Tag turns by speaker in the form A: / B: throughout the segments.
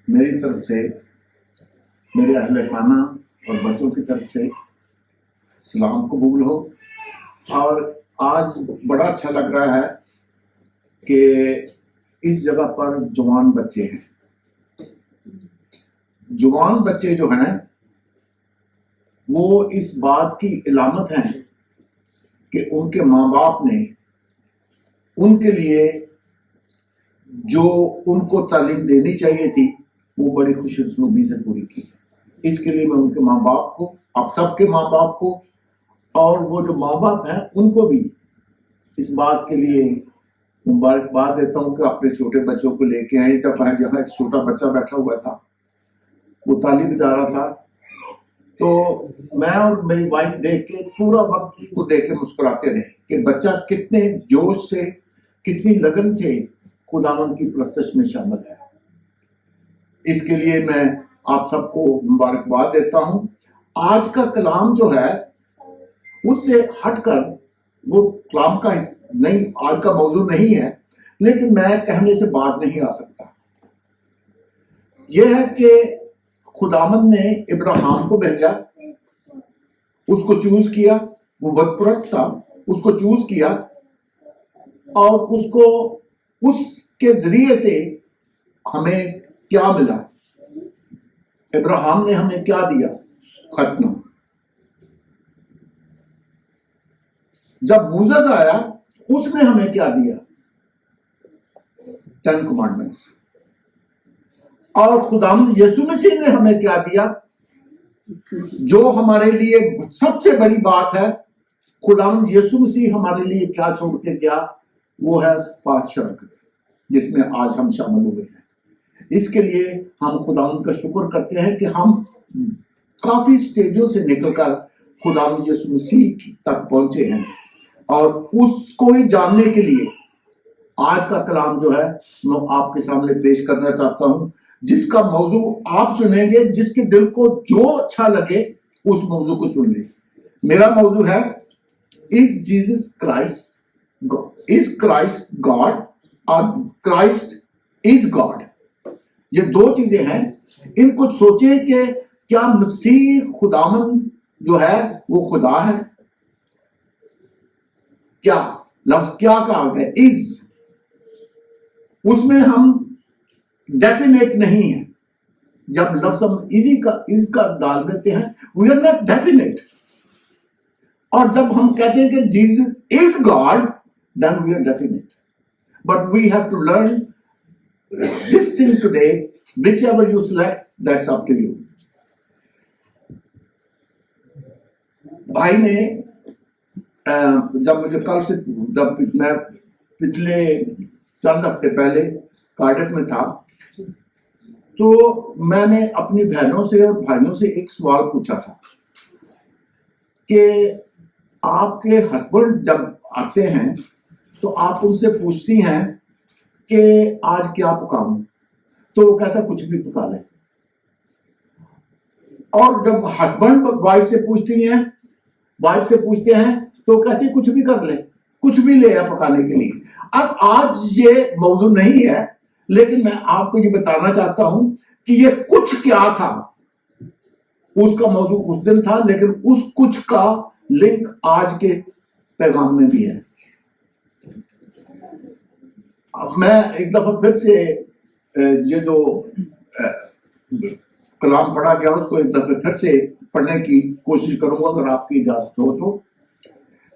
A: میری طرف سے میرے اہل خانہ اور بچوں کی طرف سے سلام قبول ہو۔ اور آج بڑا اچھا لگ رہا ہے کہ اس جگہ پر جوان بچے ہیں۔ جوان بچے جو ہیں وہ اس بات کی علامت ہیں کہ ان کے ماں باپ نے ان کے لیے جو ان کو تعلیم دینی چاہیے تھی وہ بڑی خوش اسلوبی سے پوری کی۔ اس کے لیے میں ان کے ماں باپ کو، آپ سب کے ماں باپ کو، اور وہ جو ماں باپ ہیں ان کو بھی اس بات کے لیے مبارکباد دیتا ہوں کہ اپنے چھوٹے بچوں کو لے کے آئے۔ جب جہاں ایک چھوٹا بچہ بیٹھا ہوا تھا، وہ تعلیم جا رہا تھا، تو میں اور میری وائف دیکھ کے پورا وقت اس کو دیکھ کے مسکراتے رہے کہ بچہ کتنے جوش سے، کتنی لگن سے خداوند کی پرستش میں شامل ہے۔ اس کے لیے میں آپ سب کو مبارکباد دیتا ہوں۔ آج کا کلام جو ہے اس سے ہٹ کر، وہ کلام کا نہیں، آج کا موضوع نہیں ہے، لیکن میں کہنے سے بات نہیں آ سکتا۔ یہ ہے کہ خداوند نے ابراہیم کو بھیجا، اس کو چوز کیا، وہ بت پرست تھا، اس کو چوز کیا، اور اس کو اس کے ذریعے سے ہمیں کیا ملا؟ ابراہیم نے ہمیں کیا دیا؟ ختنہ۔ جب موسیٰ آیا اس نے ہمیں کیا دیا؟ 10 کمانڈمنٹس۔ اور خداوند یسوع مسیح نے ہمیں کیا دیا؟ جو ہمارے لیے سب سے بڑی بات ہے، خداوند یسوع مسیح ہمارے لیے کیا چھوڑ کے گیا؟ وہ ہے پاک شرکت، جس میں آج ہم شامل ہوئے ہیں۔ اس کے لیے ہم خداوند کا شکر کرتے ہیں کہ ہم کافی سٹیجوں سے نکل کر خداوند یسوع مسیح تک پہنچے ہیں، اور اس کو ہی جاننے کے لیے آج کا کلام جو ہے میں آپ کے سامنے پیش کرنا چاہتا ہوں، جس کا موضوع آپ چنیں گے، جس کے دل کو جو اچھا لگے اس موضوع کو چن لیں۔ میرا موضوع ہے Is Jesus Christ God? Is Christ God or Christ is God؟ یہ دو چیزیں ہیں، ان کو سوچیں کہ کیا مسیح خداوند جو ہے وہ خدا ہے؟ کیا لفظ کیا کہا گیا؟ از، اس میں ہم ڈیفینیٹ نہیں ہیں۔ جب لفظ ہم از کا ڈال دیتے ہیں، we are not definite۔ اور جب ہم کہتے ہیں کہ Jesus is God، then we are definite۔ But we have to learn this thing today, whichever you select, that's up to you۔ بھائی نے جب مجھے کل سے، جب میں پچھلے چند ہفتے پہلے کارڈک میں تھا، تو میں نے اپنی بہنوں سے اور بھائیوں سے ایک سوال پوچھا تھا کہ آپ کے ہسبینڈ جب آتے ہیں تو آپ ان سے پوچھتی ہیں کہ آج کیا پکاؤں؟ تو وہ کہتا ہے کچھ بھی پکا لیں۔ اور جب ہسبینڈ وائف سے پوچھتے ہیں تو کہتے ہیں کچھ بھی کر لیں، کچھ بھی لے آ پکانے کے لیے۔ اب آج یہ موضوع نہیں ہے، لیکن میں آپ کو یہ بتانا چاہتا ہوں کہ یہ کچھ کیا تھا۔ اس کا موضوع اس دن تھا، لیکن اس کچھ کا لنک آج کے پیغام میں بھی ہے۔ میں ایک دفعہ پھر سے یہ جو کلام پڑھا گیا اس کو ایک دفعہ پھر سے پڑھنے کی کوشش کروں گا، اگر آپ کی اجازت ہو تو۔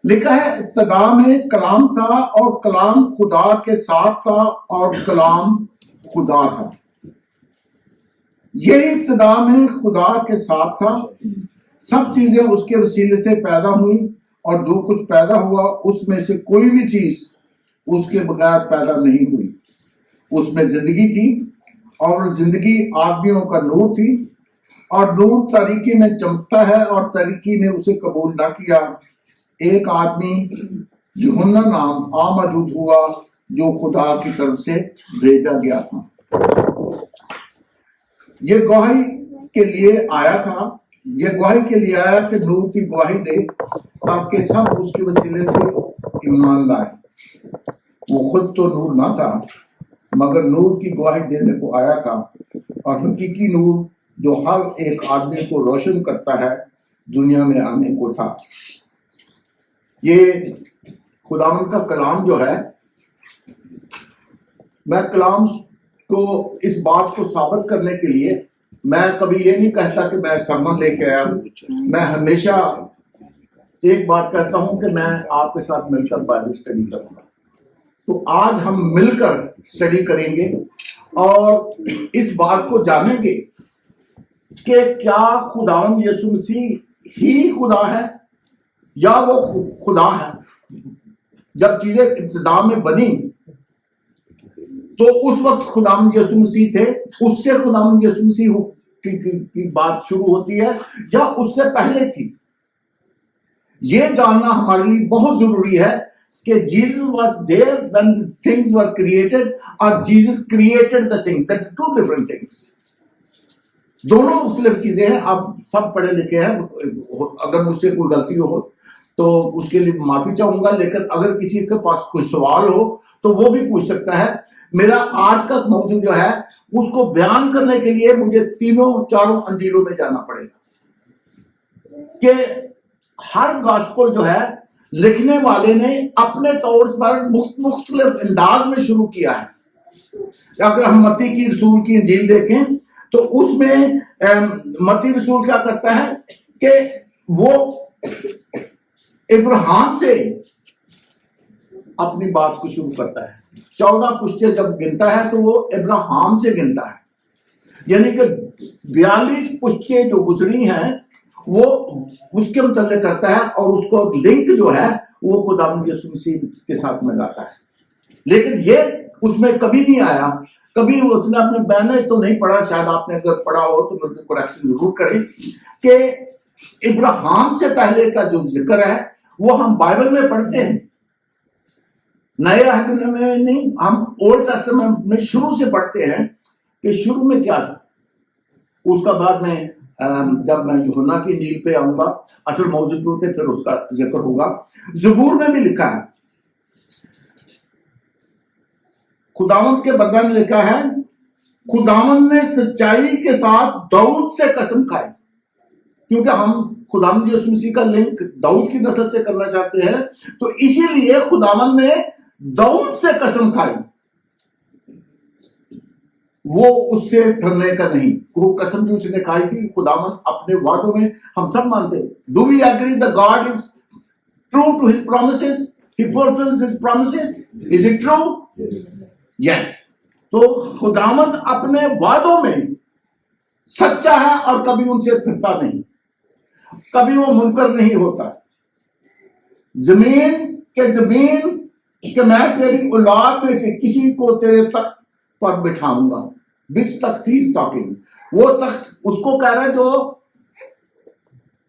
A: لکھا ہے ابتدا میں کلام تھا اور کلام خدا کے ساتھ تھا اور کلام خدا تھا۔ یہی ابتدا میں خدا کے ساتھ تھا، سب چیزیں اس کے وسیلے سے پیدا ہوئی، اور جو کچھ پیدا ہوا اس میں سے کوئی بھی چیز اس کے بغیر پیدا نہیں ہوئی۔ اس میں زندگی تھی، اور زندگی آدمیوں کا نور تھی، اور نور تاریکی میں چمکتا ہے، اور تاریکی نے اسے قبول نہ کیا۔ ایک آدمی یوحنا نام آمد ہوا جو خدا کی طرف سے بھیجا گیا تھا۔ یہ گواہی کے لیے آیا تھا، یہ گواہی کے لیے آیا کہ نور کی گواہی دے تاکہ سب اس کے وسیلے سے ایمان لائے۔ وہ خود تو نور نہ تھا، مگر نور کی گواہی دینے کو آیا تھا۔ اور حقیقی نور جو ہر ایک آدمی کو روشن کرتا ہے دنیا میں آنے کو تھا۔ یہ خداوند کا کلام جو ہے، میں کلام کو اس بات کو ثابت کرنے کے لیے میں کبھی یہ نہیں کہتا کہ میں سرمن لے کے آیا ہوں، میں ہمیشہ ایک بات کہتا ہوں کہ میں آپ کے ساتھ مل کر بائبل اسٹڈی کروں گا۔ تو آج ہم مل کر اسٹڈی کریں گے اور اس بات کو جانیں گے کہ کیا خداوند یسوع مسیح ہی خدا ہے یا وہ خدا ہے۔ جب چیزیں ابتدا میں بنی تو اس وقت خداوند یسوع مسیح تھے، اس سے خداوند یسوع مسیح کی بات شروع ہوتی ہے یا اس سے پہلے تھی۔ یہ جاننا ہمارے لیے بہت ضروری ہے کہ Jesus was there when things were created اور Jesus created the things. That's two different things. دونوں مختلف چیزیں ہیں۔ آپ سب پڑھے لکھے ہیں، اگر مجھ سے کوئی غلطی ہو تو اس کے لیے معافی چاہوں گا، لیکن اگر کسی کے پاس کوئی سوال ہو تو وہ بھی پوچھ سکتا ہے۔ میرا آج کا موضوع جو ہے اس کو بیان کرنے کے لیے مجھے تینوں چاروں انجیلوں میں جانا پڑے گا کہ ہر گاسپل جو ہے لکھنے والے نے اپنے طور پر مختلف انداز میں شروع کیا ہے۔ اگر ہم متی کی رسول کی انجیل دیکھیں تو اس میں متی رسول کیا کرتا ہے کہ وہ ابراہیم سے اپنی بات کو شروع کرتا ہے۔ 14 پشتے جب گنتا ہے تو وہ ابراہیم سے گنتا ہے، یعنی کہ 42 پشتے جو گزری ہیں وہ اس کے متعلق کرتا ہے اور اس کو لنک جو ہے وہ خداوند یسوع مسیح کے ساتھ میں لاتا ہے۔ لیکن یہ اس میں کبھی نہیں آیا، کبھی اس نے اپنے بیانیں تو نہیں پڑھا، شاید آپ نے اگر پڑھا ہو تو کریکشن ضرور کریں کہ ابراہیم سے پہلے کا جو ذکر ہے وہ ہم بائبل میں پڑھتے ہیں، نئے عہد میں نہیں، ہم اولڈ ٹیسٹمنٹ میں شروع سے پڑھتے ہیں کہ شروع میں کیا تھا۔ اس کا بعد میں جب میں یوحنا کی انجیل پہ آؤں گا اصل موضوع پہ پھر اس کا ذکر ہوگا۔ زبور میں بھی لکھا ہے، خداوند کے بندہ نے لکھا ہے، خداوند نے سچائی کے ساتھ داؤد سے قسم کھائی، کیونکہ ہم خداوند یسوع مسیح کا لنک داؤد کی نسل سے کرنا چاہتے ہیں، تو اسی لیے خداوند نے داؤد سے قسم کھائی، وہ اس سے پھرنے کا نہیں۔ وہ قسم جو اس نے کھائی تھی خداوند اپنے وعدوں میں ہم سب مانتے ہیں۔ Do we agree that God is true to his promises? He fulfills his promises? Is it true? Yes. تو خداوند اپنے وعدوں میں سچا ہے اور کبھی ان سے پھرتا نہیں، کبھی وہ منکر نہیں ہوتا۔ زمین کہ میں تیری اولاد میں سے کسی کو تیرے تخت پر بٹھاؤں گا۔ وچ تخت ہی از ٹاکنگ، وہ تخت اس کو کہہ رہا ہے جو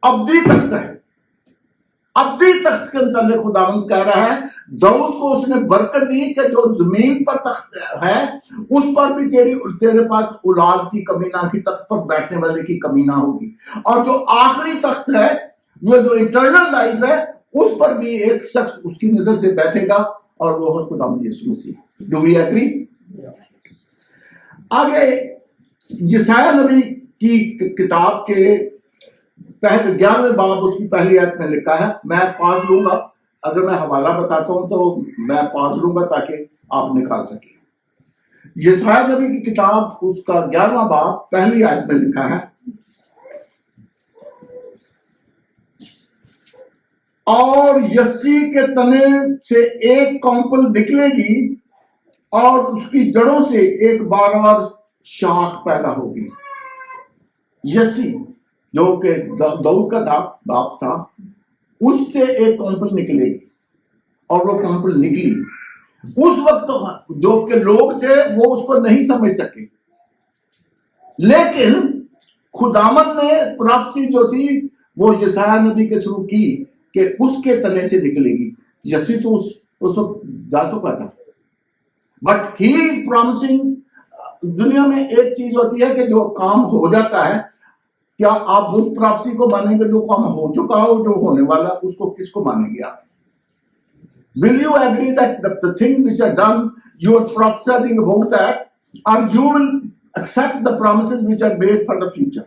A: ابدی تخت ہے۔ ابدی تخت کے متعلق خداوند کہہ رہا ہے داؤد کو اس نے برکت دی کہ جو زمین پر تخت ہے اس پر بھی تیرے پاس اولاد کی کمی نہ کی، تخت پر بیٹھنے والے کی کمی نہ ہوگی، اور جو آخری تخت ہے جو انٹرنل لائف ہے اس پر بھی ایک شخص اس کی نظر سے بیٹھے گا اور وہ ہے خداوند یسوع مسیح۔ Do we agree? آگے یسایہ نبی کی کتاب کے 11ویں باب اس کی پہلی آیت میں لکھا ہے، میں پاس لوں گا، اگر میں حوالہ بتاتا ہوں تو میں پاس لوں گا تاکہ آپ نکال سکیں۔ یسایہ نبی کی کتاب اس کا 11واں باب پہلی آیت میں لکھا ہے، اور یسی کے تنے سے ایک کونپل نکلے گی اور اس کی جڑوں سے ایک بارور شاخ پیدا ہوگی۔ یسی جو کہ داؤد کا باپ تھا، اس سے ایک کونپل نکلے گی، اور وہ کونپل نکلی۔ اس وقت جو کہ لوگ تھے وہ اس کو نہیں سمجھ سکے، لیکن خداوند نے پروفیسی جو تھی وہ یسایہ نبی کے تھرو کی کہ اس کے تنے سے نکلے گی۔ یسی تو اس وقت جا چکا تھا، بٹ ہی از پرومسنگ۔ دنیا میں ایک چیز ہوتی ہے کہ جو کام ہو جاتا ہے، کیا آپ اس پروفیسی کو مانیں گے جو کام ہو چکا ہو، جو ہونے والا، اس کو کس کو مانیں گے آپ؟ Will you agree that the things which are done, you are prophesying about that, or you will accept the promises which are made for the future.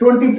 A: 24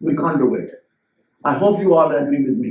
A: We can't do it. I hope you all agree with me.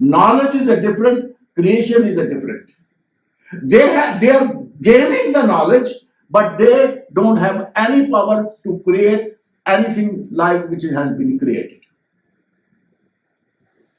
A: Knowledge is a different, creation is a different. They are gaining the knowledge, but they don't have any power to create anything like which has been created.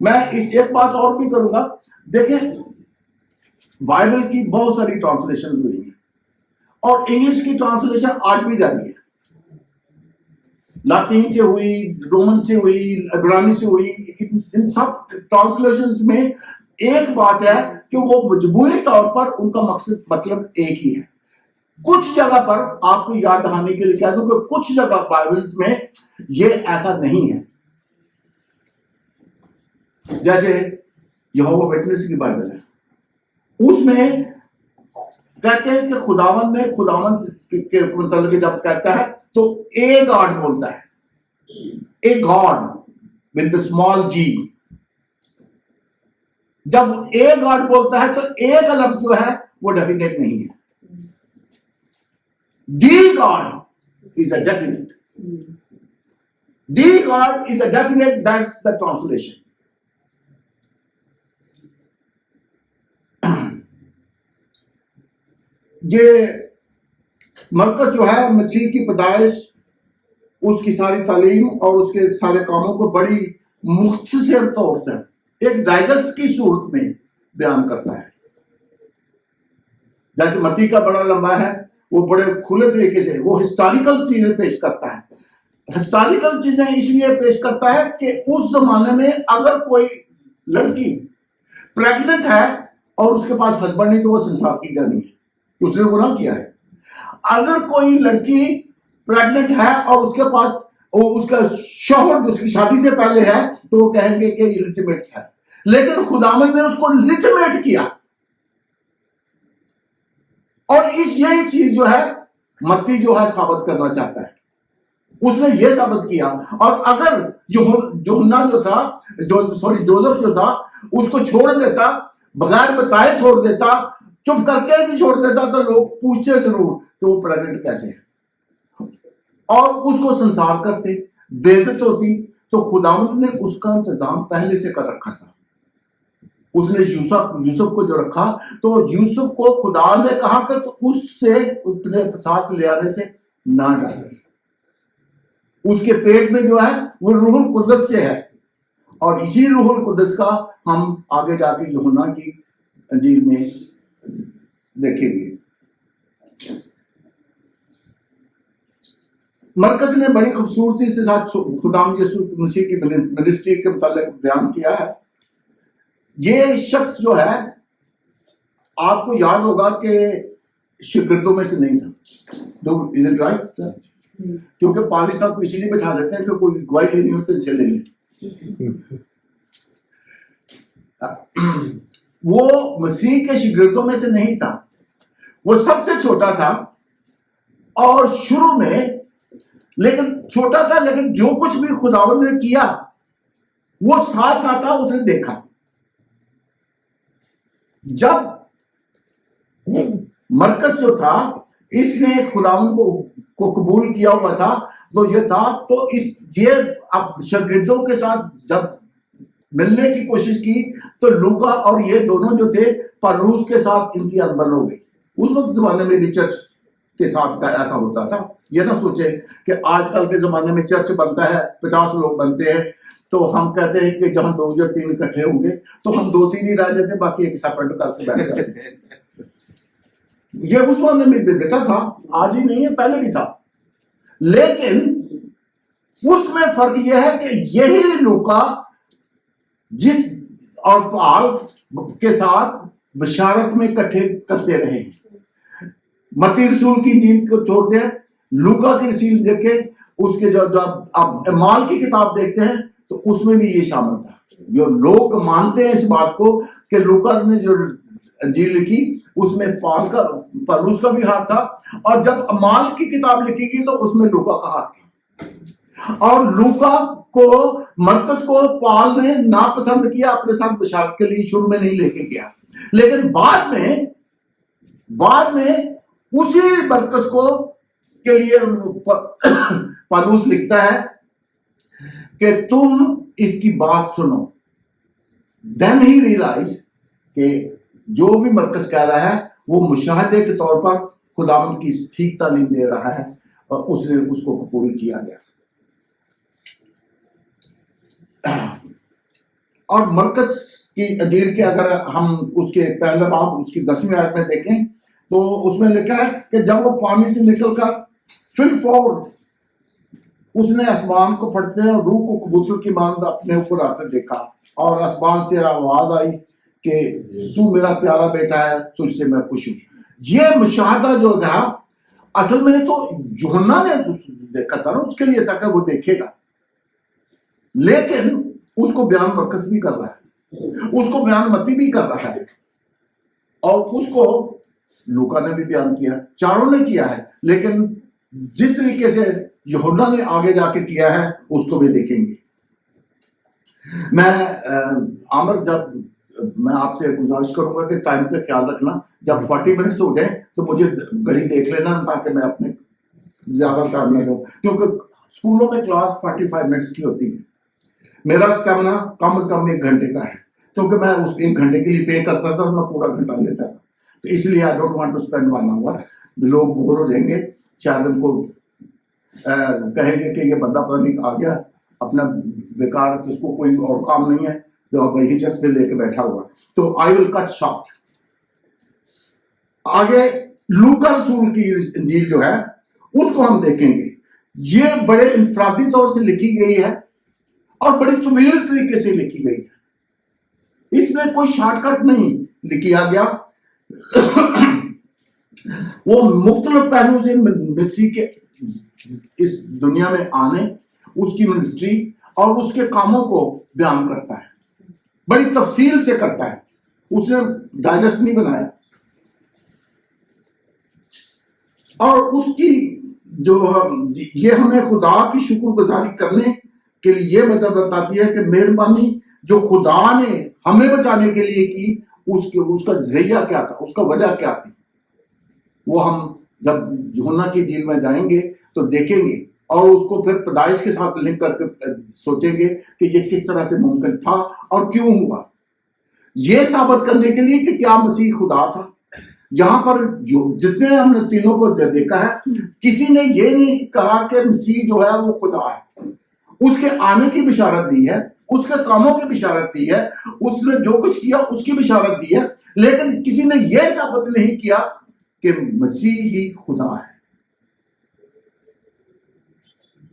A: میں اس ایک بات اور بھی کروں گا. دیکھیں Bible کی بہت ساری ٹرانسلیشن ہوئی ہیں اور انگلش کی ٹرانسلیشن آج بھی جاتی ہے. لاطین سے ہوئی, رومن سے ہوئی, عبرانی سے ہوئی. ان سب ٹرانسلیشن میں ایک بات ہے کہ وہ مجموعی طور پر ان کا مقصد مطلب ایک ہی ہے. کچھ جگہ پر آپ کو یاد دہانی کے لیے کہہ دوں کہ کچھ جگہ بائبل میں یہ ایسا نہیں ہے. جیسے یہوہ وٹنس کی بائبل ہے, اس میں کہتے ہیں کہ خداوند نے خداوند کے متعلق جب کہتا ہے تو اے گاڈ بولتا ہے, اے گاڈ ود دا اسمال جی. جب اے گاڈ بولتا ہے تو اے کا لفظ جو ہے وہ ڈیفینیٹ نہیں ہے. The God is a definite. The God is a definite, that's the translation. یہ مرکز جو ہے مسیح کی پیدائش, اس کی ساری تعلیم اور اس کے سارے کاموں کو بڑی مختصر طور سے ایک ڈائجسٹ کی صورت میں بیان کرتا ہے. جیسے متی کا بڑا لمبا ہے, وہ بڑے کھلے طریقے سے وہ ہسٹوریکل چیزیں پیش کرتا ہے. ہسٹوریکل چیزیں اس لیے پیش کرتا ہے کہ اس زمانے میں اگر کوئی لڑکی پریگننٹ ہے اور اس کے پاس ہسبینڈ نہیں تو وہ سنسار کی جانی ہے, اس نے گناہ کیا ہے. اگر کوئی لڑکی پریگننٹ ہے اور اس کے پاس اس کا شوہر اس کی شادی سے پہلے ہے تو وہ کہیں گے کہ لیجیمیٹ ہے, لیکن خداوند نے اس کو لیجیمیٹ کیا. اور یہی چیز جو ہے متی جو ہے ثابت کرنا چاہتا ہے. اس نے یہ ثابت کیا. اور اگر یوحنا جو تھا, جوزف جو تھا, اس کو چھوڑ دیتا, بغیر بتائے چھوڑ دیتا, چپ کر کے بھی چھوڑ دیتا, تو لوگ پوچھتے ضرور کہ وہ پریگننٹ کیسے ہے, اور اس کو سنسار کرتے, بے عزت ہوتی. تو خداوند نے اس کا انتظام پہلے سے کر رکھا تھا. اس نے یوسف کو جو رکھا تو یوسف کو خدا نے کہا کہ تو اس سے اپنے ساتھ لے آنے سے نہ ڈالے. اس کے پیٹ میں جو ہے وہ روح القدس سے ہے, اور اسی روح القدس کا ہم آگے جا کے یوحنا کی انجیل میں دیکھیں گے. مرکز نے بڑی خوبصورتی سے ساتھ خداوند یسوع مسیح کی منسٹری کے متعلق بیان کیا ہے. یہ شخص جو ہے آپ کو یاد ہوگا کہ شاگردوں میں سے نہیں تھا. رائٹ سر, کیونکہ پادری صاحب کو اسی لیے بٹھا دیتے ہیں کہ کوئی گواہی لینی ہو تو ان سے لے لیں. وہ مسیح کے شاگردوں میں سے نہیں تھا, وہ سب سے چھوٹا تھا اور شروع میں, لیکن چھوٹا تھا, لیکن جو کچھ بھی خداوند نے کیا وہ ساتھ ساتھ تھا, اس نے دیکھا. جب مرکز جو تھا اس نے خداوند کو قبول کیا ہوا تھا تو یہ تھا, تو یہ اب شاگردوں کے ساتھ جب ملنے کی کوشش کی تو لوکا اور یہ دونوں جو تھے پالوس کے ساتھ ان کی انبن ہو گئی. اس وقت زمانے میں بھی چرچ کے ساتھ ایسا ہوتا تھا. یہ نہ سوچے کہ آج کل کے زمانے میں چرچ بنتا ہے, 50 لوگ بنتے ہیں, تو ہم کہتے ہیں کہ جہاں 2 یا 3 اکٹھے ہوں گے تو ہم 2-3 ہی رہ جاتے, باقی ایک سپریٹ کر کے بیٹھ جاتے. یہ اس زمانے میں بیٹا تھا, آج ہی نہیں ہے, پہلے بھی تھا. لیکن اس میں فرق یہ ہے کہ یہی لوکا جس اور پال کے ساتھ بشارت میں اکٹھے کرتے رہے. متی رسول کی انجیل کو چھوڑ دیں, لوکا کی رسول دیکھیں, اس کے جو آپ اعمال کی کتاب دیکھتے ہیں تو اس میں بھی یہ شامل تھا. جو لوگ مانتے ہیں اس بات کو کہ لوکا نے جو انجیل لکھی اس میں پالوس کا بھی ہاتھ تھا, اور جب اعمال کی کتاب لکھی گئی تو اس میں لوکا کا ہاتھ تھا. اور لوکا کو مرکز کو پال نے ناپسند کیا, اپنے ساتھ بشارت کے لیے شروع میں نہیں لے کے گیا, لیکن بعد میں اسی مرکز کو کے لیے پالوس لکھتا ہے کہ تم اس کی بات سنو. دین ہی ریئلائز کہ جو بھی مرکز کہہ رہا ہے وہ مشاہدے کے طور پر خداوند کی ٹھیک تعلیم دے رہا ہے, اور اس نے اس کو قبول کیا گیا. اور مرکز کی انجیل کے اگر ہم اس کے پہلے باب اس کی 10ویں آیت میں دیکھیں تو اس میں لکھا ہے کہ جب وہ پانی سے نکل کر پھر فور اس نے آسمان کو پھٹتے اور روح کو کبوتر کی مانند اپنے اوپر آتے دیکھا، اور آسمان سے آواز آئی کہ تو میرا پیارا بیٹا ہے، تجھ سے میں خوش ہوں۔ یہ مشاہدہ جو تھا اصل میں تو یوحنا نے دیکھا تھا نا، اس کے لیے تھا کہ وہ دیکھے گا، لیکن اس کو بیان مرکز بھی کر رہا ہے، اس کو بیان متی بھی کر رہا ہے، اور اس کو لوکا نے بھی بیان کیا، چاروں نے کیا ہے، لیکن جس طریقے سے یوحنا نے آگے جا کے کیا ہے اس کو بھی دیکھیں گے۔ میں عامر، جب میں آپ سے گزارش کروں گا کہ ٹائم کا خیال رکھنا، جب 40 منٹس ہو جائیں تو مجھے گھڑی دیکھ لینا تاکہ میں اپنے زیادہ ٹائم نہ دوں، کیونکہ اسکولوں میں کلاس 45 منٹس کی ہوتی ہے، میرا اسٹیمنا کم از کم 1 گھنٹے کا ہے، کیونکہ میں اس 1 گھنٹے کے لیے پے کرتا تھا اور میں پورا گھنٹہ لیتا تھا، تو اس لیے I don't want to spend 1 hour. لوگ بور ہو جائیں گے، شاید ان کو کہیں گے کہ یہ بندہ پتہ نہیں آ گیا اپنا بیکار، جس کو کوئی اور کام نہیں ہے جو وہی چیز پہ لے کے بیٹھا ہوا، تو آئی ول کٹ شارٹ۔ آگے لوکا رسول کی انجیل جو ہے اس کو ہم دیکھیں گے، یہ بڑے انفرادی طور سے لکھی گئی ہے اور بڑی طویل طریقے سے لکھی گئی ہے، اس میں کوئی شارٹ کٹ نہیں لکھا گیا۔ وہ مختلف پہلو سے مسیح کے اس دنیا میں آنے، اس کی منسٹری اور اس کے کاموں کو بیان کرتا ہے، بڑی تفصیل سے کرتا ہے، اس نے ڈائجسٹ نہیں بنایا، اور اس کی جو یہ ہمیں خدا کی شکر گزاری کرنے کے لیے یہ مدد بتاتی ہے کہ مہربانی جو خدا نے ہمیں بچانے کے لیے کی، اس کا ذریعہ کیا تھا، اس کا وجہ کیا تھی، وہ ہم جب یوحنا کی انجیل میں جائیں گے تو دیکھیں گے، اور اس کو پھر پیدائش کے ساتھ لنک کر کے سوچیں گے کہ یہ کس طرح سے ممکن تھا اور کیوں ہوا، یہ ثابت کرنے کے لیے کہ کیا مسیح خدا تھا۔ یہاں پر جو جتنے ہم نے تینوں کو دیکھا ہے، کسی نے یہ نہیں کہا کہ مسیح جو ہے وہ خدا ہے، اس کے آنے کی بشارت دی ہے، اس کے کاموں کی بشارت دی ہے، اس نے جو کچھ کیا اس کی بشارت دی ہے، لیکن کسی نے یہ ثابت نہیں کیا کہ مسیح ہی خدا ہے۔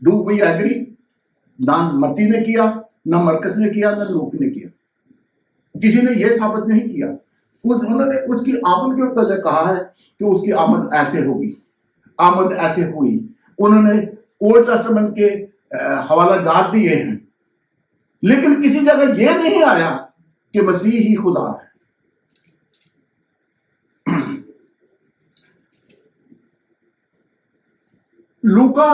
A: Do we agree? نہ متی نے کیا، نہ مرکز نے کیا، نہ لوک نے کیا، کسی نے یہ ثابت نہیں کیا۔ انہوں نے اس کی آمد کے اوپر کہا ہے کہ اس کی آمد ایسے ہوگی، آمد ایسے ہوئی، انہوں نے اولڈ ٹیسٹمنٹ کے حوالہ جات دیے ہیں، لیکن کسی جگہ یہ نہیں آیا کہ مسیح ہی خدا ہے۔ لوکا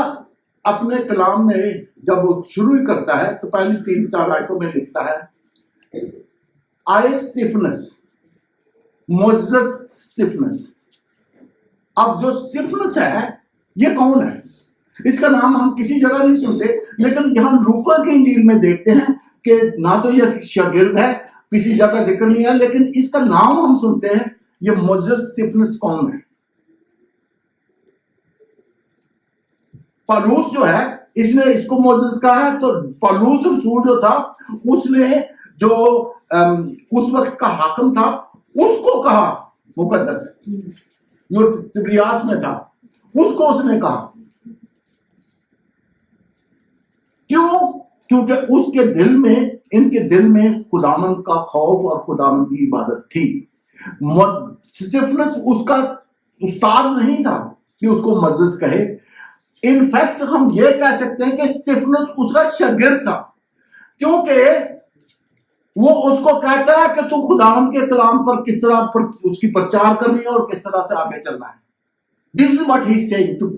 A: اپنے کلام میں جب وہ شروع کرتا ہے تو پہلی 3-4 آیتوں میں لکھتا ہے آئے سٹیفنس، معزز سٹیفنس۔ اب جو سٹیفنس ہے یہ کون ہے؟ اس کا نام ہم کسی جگہ نہیں سنتے، لیکن یہاں لوکا کی انجیل میں دیکھتے ہیں کہ نہ تو یہ شاگرد ہے، کسی جگہ ذکر نہیں ہے، لیکن اس کا نام ہم سنتے ہیں۔ یہ معزز سٹیفنس کون ہے؟ پالوس جو ہے، اس نے اس کو معزز کہا ہے، تو پالوس رسول جو تھا اس نے جو اس وقت کا حاکم تھا اس کو کہا مقدس، جو تبریاس میں تھا اس کو اس نے کہا۔ کیوں؟ کیونکہ اس کے دل میں، ان کے دل میں خداوند کا خوف اور خداوند کی عبادت تھی۔ سٹیفنس اس کا استاد نہیں تھا کہ اس کو معزز کہے، انفیکٹ ہم یہ کہہ سکتے ہیں کہ سٹیفنس اس کا شاگرد تھا، کیونکہ وہ اس کو کہتا ہے کہ تو خداوند کے کلام پر کس طرح اس کی پرچار کرنی ہے اور کس طرح سے آگے چلنا ہے۔ This is what he is seeing to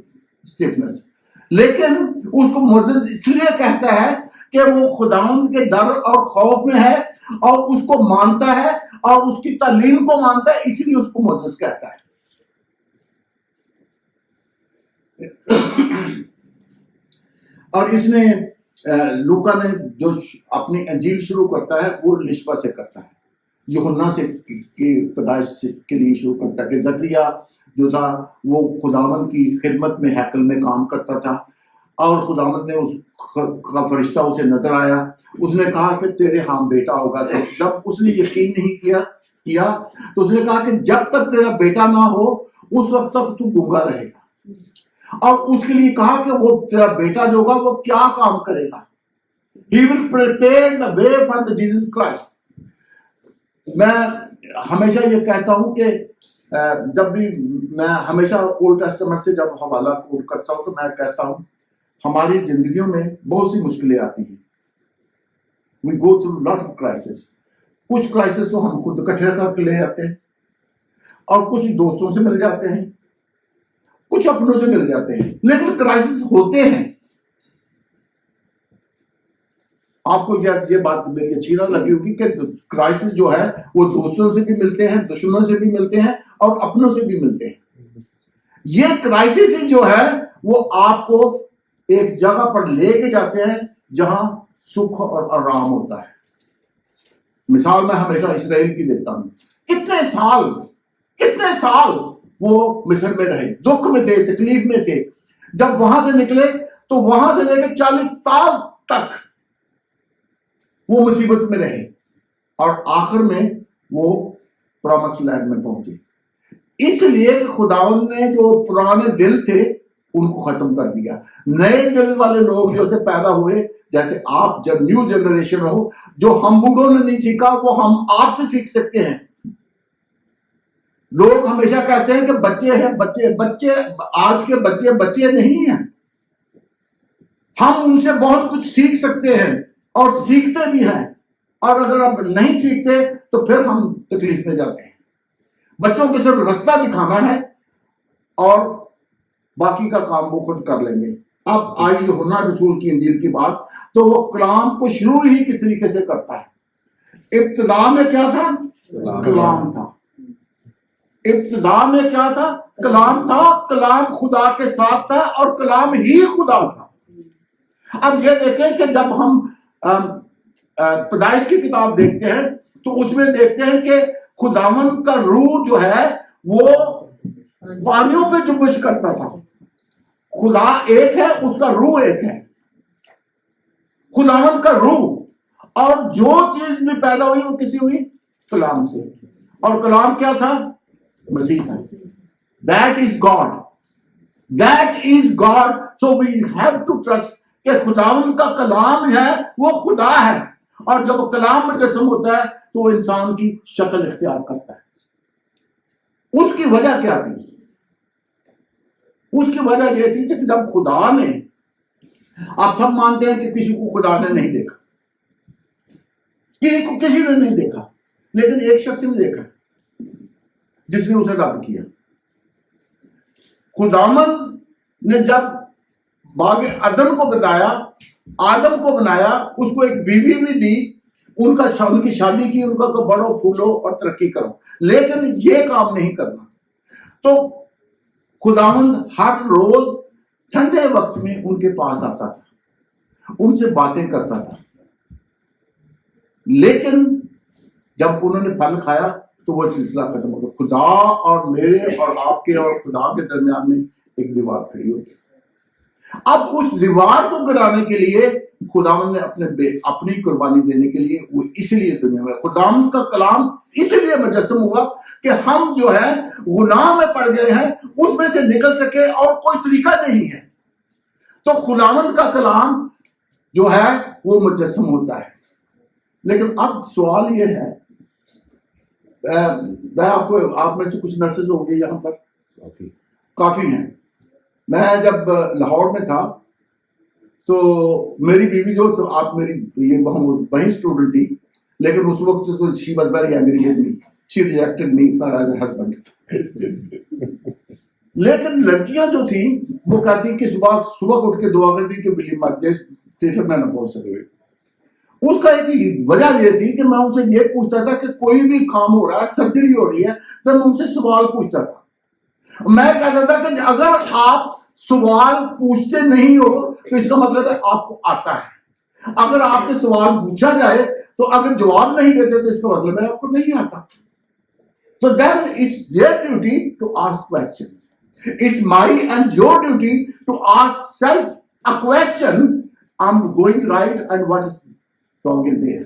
A: Stephens. لیکن اس کو معزز اس لیے کہتا ہے کہ وہ خداوند کے ڈر اور خوف میں ہے اور اس کو مانتا ہے اور اس کی تعلیم کو مانتا ہے، اس لیے اس کو معزز کہتا ہے۔ اور اس نے لوکا نے جو اپنی انجیل شروع کرتا ہے وہ لشبہ سے کرتا ہے، یوحنا سے کی پیدائش کے لیے شروع کرتا ہے کہ زکریا جو تھا وہ خداوند کی خدمت میں ہیکل میں کام کرتا تھا، اور خداوند نے اس کا فرشتہ اسے نظر آیا, اس نے کہا کہ تیرے ہاں بیٹا ہوگا. تو جب اس نے یقین نہیں کیا تو اس نے کہا کہ جب تک تیرا بیٹا نہ ہو اس وقت تک تو گونگا رہے گا. اور اس کے لیے کہا کہ وہ تیرا بیٹا جو ہوگا وہ کیا کام کرے گا. He will prepare the way for the Jesus Christ. میں ہمیشہ یہ کہتا ہوں کہ جب بھی میں ہمیشہ اولڈ ٹیسٹمنٹ سے جب حوالہ کوٹ کرتا ہوں تو میں کہتا ہوں ہماری زندگیوں میں بہت سی مشکلیں آتی ہیں. We go through lot of crisis. کچھ کرائسس تو ہم خود اکٹھے کر کے لے آتے ہیں, اور کچھ دوستوں سے مل جاتے ہیں, کچھ اپنوں سے مل جاتے ہیں, لیکن کرائسس ہوتے ہیں. آپ کو یہ بات میری اچھی نہ لگی ہوگی کہ کرائسس جو ہے وہ دوستوں سے بھی ملتے ہیں, دشمنوں سے بھی ملتے ہیں, اور اپنوں سے بھی ملتے ہیں. یہ کرائسس ہی جو ہے وہ آپ کو ایک جگہ پر لے کے جاتے ہیں جہاں سکھ اور آرام ہوتا ہے. مثال میں ہمیشہ اسرائیل کی دیتا ہوں. کتنے سال وہ مصر میں رہے, دکھ میں تھے, تکلیف میں تھے. جب وہاں سے نکلے تو وہاں سے لے کے 40 سال تک وہ مصیبت میں رہے, اور آخر میں وہ پرامس لینڈ میں پہنچے. اس لیے کہ خداوند نے جو پرانے دل تھے ان کو ختم کر دیا. نئے دل والے لوگ جو سے پیدا ہوئے, جیسے آپ جب نیو جنریشن ہو, جو ہم بوڑھوں نے نہیں سیکھا وہ ہم آپ سے سیکھ سکتے ہیں. لوگ ہمیشہ کہتے ہیں کہ بچے ہیں, بچے آج کے بچے نہیں ہیں. ہم ان سے بہت کچھ سیکھ سکتے ہیں اور سیکھتے بھی ہیں, اور اگر آپ نہیں سیکھتے تو پھر ہم تکلیف میں جاتے ہیں. بچوں کو صرف رستہ دکھانا ہے اور باقی کا کام وہ خود کر لیں گے. اب آئی یوحنا رسول کی انجیل کی بات, تو وہ کلام کو شروع ہی کس طریقے سے کرتا ہے. ابتدا میں کیا تھا؟ کلام تھا. ابتدا میں کیا تھا؟ کلام تھا. کلام خدا کے ساتھ تھا اور کلام ہی خدا تھا. اب یہ دیکھیں کہ جب ہم پیدائش کی کتاب دیکھتے ہیں تو اس میں دیکھتے ہیں کہ خداوند کا روح جو ہے وہ پانیوں پہ جنبش کرتا تھا. خدا ایک ہے, اس کا روح ایک ہے. خداوند کا روح, اور جو چیز بھی پیدا ہوئی وہ کسی ہوئی کلام سے, اور کلام کیا تھا؟ مسیح تھا. That is God. That is God. So we have to trust کہ خداوند کا کلام ہے وہ خدا ہے, اور جب کلام مجسم ہوتا ہے تو وہ انسان کی شکل اختیار کرتا ہے. اس کی وجہ کیا تھی؟ اس کی وجہ یہ تھی کہ جب خدا نے, آپ سب مانتے ہیں کہ کسی کو خدا نے نہیں دیکھا, کسی نے نہیں دیکھا, لیکن ایک شخص نے دیکھا جس نے اسے رب کیا. خداوند نے جب باغ عدن کو بتایا, آدم کو بنایا, اس کو ایک بیوی بھی دی, ان کی شادی کی, ان کا بڑھو پھولو اور ترقی کرو, لیکن یہ کام نہیں کرنا. تو خداوند ہر روز ٹھنڈے وقت میں ان کے پاس آتا تھا, ان سے باتیں کرتا تھا, لیکن جب انہوں نے پھل کھایا تو وہ سلسلہ ختم ہو گیا. خدا اور میرے اور آپ کے اور خدا کے درمیان میں ایک دیوار کھڑی ہو گئی. اب اس دیوار کو گرانے کے لیے خداوند نے اپنی قربانی دینے کے لیے وہ اس لیے دنیا میں, خداوند کا کلام اس لیے مجسم ہوا کہ ہم جو ہے غلام میں پڑ گئے ہیں, اس میں سے نکل سکے اور کوئی طریقہ نہیں ہے. تو خداوند کا کلام جو ہے وہ مجسم ہوتا ہے. لیکن اب سوال یہ ہے, میں آپ میں سے کچھ نرسز ہوں گے یہاں پر, کافی ہیں. میں جب لاہور میں تھا تو میری بیوی جو, تو آپ میری یہ وہیں اسٹوڈنٹ تھی, لیکن اس وقت تو she was very angry with me. She rejected me as a husband. لیکن لڑکیاں جو تھیں وہ کہتی کہ صبح اٹھ کے دعا کرتی کہ بلی مر جائے, تھیٹر میں نہ پہنچ سکے. اس کا ایک وجہ یہ تھی کہ میں ان سے یہ پوچھتا تھا کہ کوئی بھی کام ہو رہا ہے, سرجری ہو رہی ہے, تو میں ان سے سوال پوچھتا تھا. میں کہتا تھا کہ اگر آپ سوال پوچھتے نہیں ہو تو اس کا مطلب ہے آپ کو آتا ہے. اگر آپ سے سوال پوچھا جائے تو اگر جواب نہیں دیتے تو اس کا مطلب ہے آپ کو نہیں آتا. تو then it's their duty to ask questions. It's my and your duty to ask self a question, I'm going right and what is wrong in there.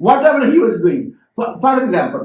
A: whatever he was doing, for example,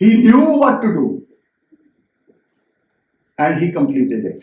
A: He knew what to do and he completed it.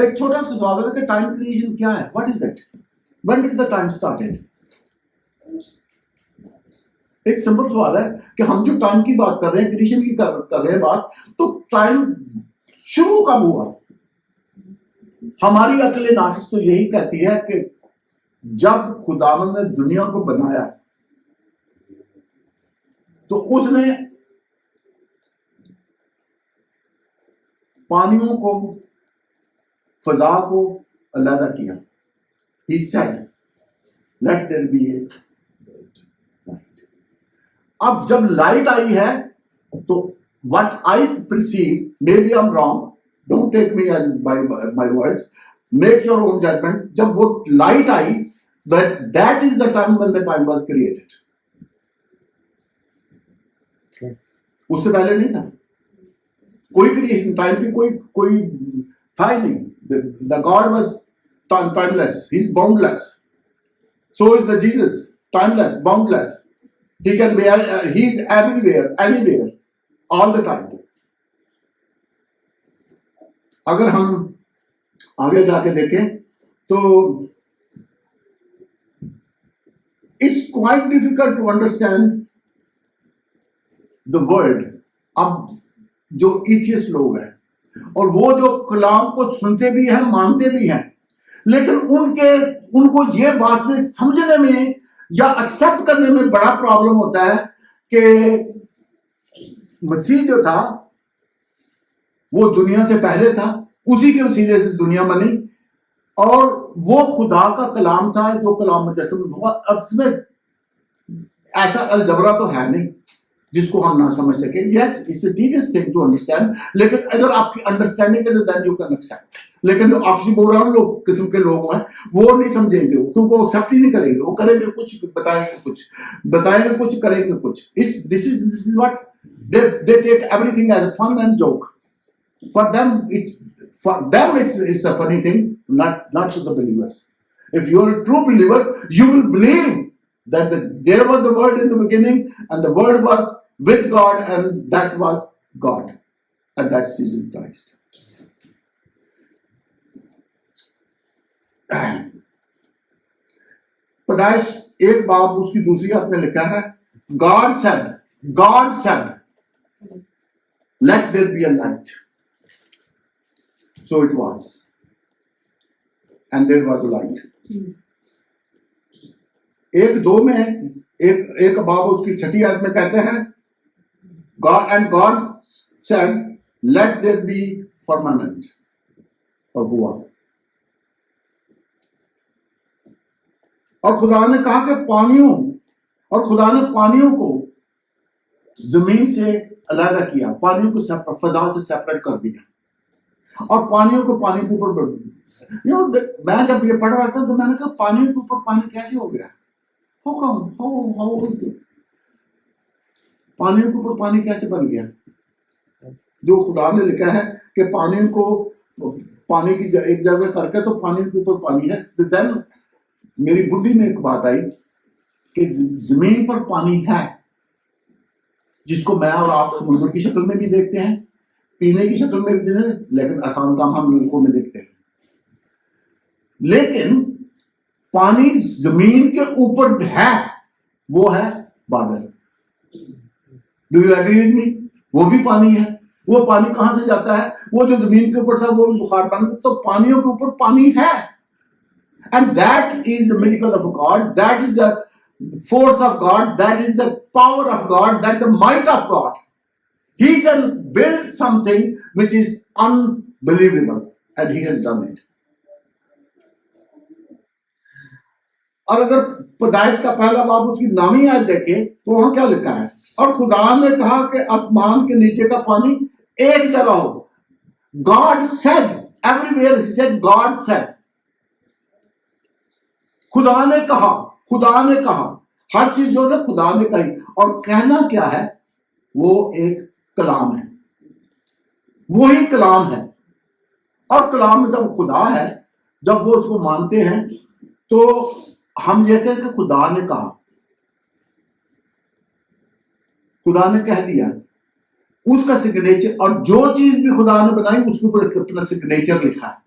A: ایک چھوٹا سا سوال ہے کہ time creation کیا ہے؟ What is it? when did the time started؟ ایک simple سوال ہے کہ ہم جو ٹائم کی بات کر رہے ہیں، کریشن کی کر رہے ہیں بات، تو ٹائم شروع کب ہوا؟ ہماری عقل ناقص تو یہی کہتی ہے کہ جب خداوند نے دنیا کو بنایا تو اس نے پانیوں کو، فضا کو علیحدہ کیا. He said, let there be a light. اب جب لائٹ آئی ہے تو what I perceive, maybe I'm wrong, don't take me as my words, make your own judgment. جب وہ light I, that is the time when the time was created. اس سے پہلے نہیں تھا کوئی کریشن، ٹائم کی کوئی تھا ہی نہیں. The God was timeless, he's boundless. So is the Jesus, timeless, boundless. He can be, he's everywhere, anywhere, all the time. اگر ہم آگے جا کے دیکھیں تو it's quite difficult to understand the world. اب جو ایتھیسٹ لوگ ہیں اور وہ جو کلام کو سنتے بھی ہیں، مانتے بھی ہیں، لیکن ان کو یہ باتیں سمجھنے میں یا ایکسپٹ کرنے میں بڑا پرابلم ہوتا ہے کہ مسیح جو تھا وہ دنیا سے پہلے تھا، اسی کے وسیلے سے دنیا بنی، اور وہ خدا کا کلام تھا جو کلام مجسم ہوا. اب اس میں ایسا الجبرا تو ہے نہیں جس کو ہم نہ سمجھ سکیں. Yes it's a tedious thing to understand, لیکن اگر آپ کی انڈرسٹینڈنگ ہے تو دین یو کین ایکسپٹ. لیکن جو آکسیمورون لوگ قسم کے لوگ ہیں وہ نہیں سمجھیں گے، کیونکہ وہ ایکسپٹ ہی نہیں کریں گے. وہ کریں گے کچھ، بتائیں گے کچھ، کریں گے کچھ. This is what they take everything as a fun and joke. For them it's a funny thing, not to the believers. If you are a true believer, you will believe that there was the word in the beginning, and the word was with God, and that was God, and that's Jesus Christ. پیدائش 1 باب اس کی دوسری آیت میں لکھا ہے God said let there be a light, so it was, and there was a light. 1:2 میں ایک باب اس کی 6 آیت میں کہتے ہیں God said let there be firmament, اور ہوا. اور خدا نے کہا کہ خدا نے پانیوں کو زمین سے علیحدہ کیا، پانیوں کو فضا سے سیپریٹ کر دیا، اور پانیوں کو پانی کے اوپر. میں جب یہ پڑھ رہا تھا تو میں نے کہا پانیوں کے اوپر پانی کیسے ہو گیا؟ پانیوں کے اوپر پانی کیسے بن گیا؟ جو خدا نے لکھا ہے کہ پانی کی ایک جگہ کر کے تو پانی کے اوپر پانی ہے. دین میری بڈی میں ایک بات آئی کہ زمین پر پانی ہے جس کو میں اور آپ سمندر کی شکل میں بھی دیکھتے ہیں، پینے کی شکل میں بھی دیکھتے ہیں، لیکن آسان کام ہم نلکوں میں دیکھتے ہیں. لیکن پانی زمین کے اوپر ہے، وہ ہے بادل. Do you agree with me? وہ بھی پانی ہے. وہ پانی کہاں سے جاتا ہے؟ وہ جو زمین کے اوپر تھا وہ بخار بن، تو پانیوں کے اوپر پانی ہے. And that is the miracle of God, that is the force of God, that is the power of God, that is the might of God. He can build something which is unbelievable, and he has done it. اور اگر پیدائش کا پہلا باب اس کی نامی آیت دیکھیں تو وہاں کیا لکھا ہے؟ اور خدا نے کہا کہ آسمان کے نیچے کا پانی ایک جگہ ہو. God said, everywhere he said God said. خدا نے کہا، ہر چیز جو ہے خدا نے کہی. اور کہنا کیا ہے؟ وہ ایک کلام ہے، وہی کلام ہے. اور کلام میں جب خدا ہے، جب وہ اس کو مانتے ہیں تو ہم یہ کہیں کہ خدا نے کہا، خدا نے کہہ دیا، اس کا سگنیچر. اور جو چیز بھی خدا نے بنائی اس کے اوپر اپنا سگنیچر لکھا ہے.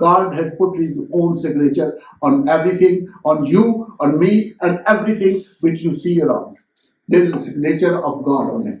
A: God has put his own signature on everything, on you, on me, and everything which you see around. There is a signature of God on it.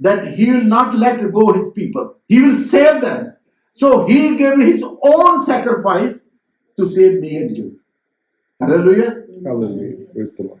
A: that he will not let go his people, he will save them. So he gave his own sacrifice to save me and you. Hallelujah,
B: Hallelujah, praise the Lord.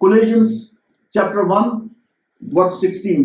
A: Colossians chapter 1 verse 16,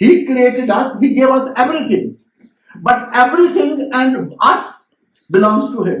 A: He created us, he gave us everything, but everything and us belongs to him.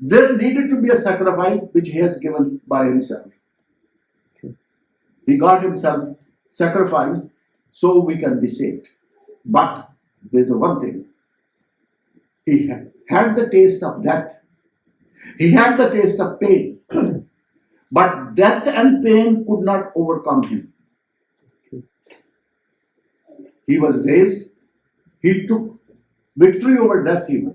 A: there needed to be a sacrifice which he has given by himself. He got himself sacrificed so we can be saved. But there's one thing. He had the taste of death. He had the taste of pain. But death and pain could not overcome him. He was raised. He took victory over death even.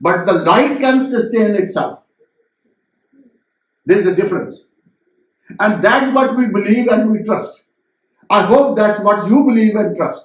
A: but the light can sustain itself. There's a difference. And that's what we believe and we trust. I hope that's what you believe and trust.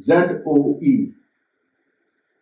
A: ZOE.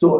A: So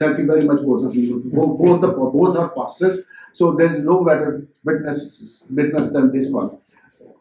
A: Thank you very much both of you. Both are pastors. So there is no better witness than this one.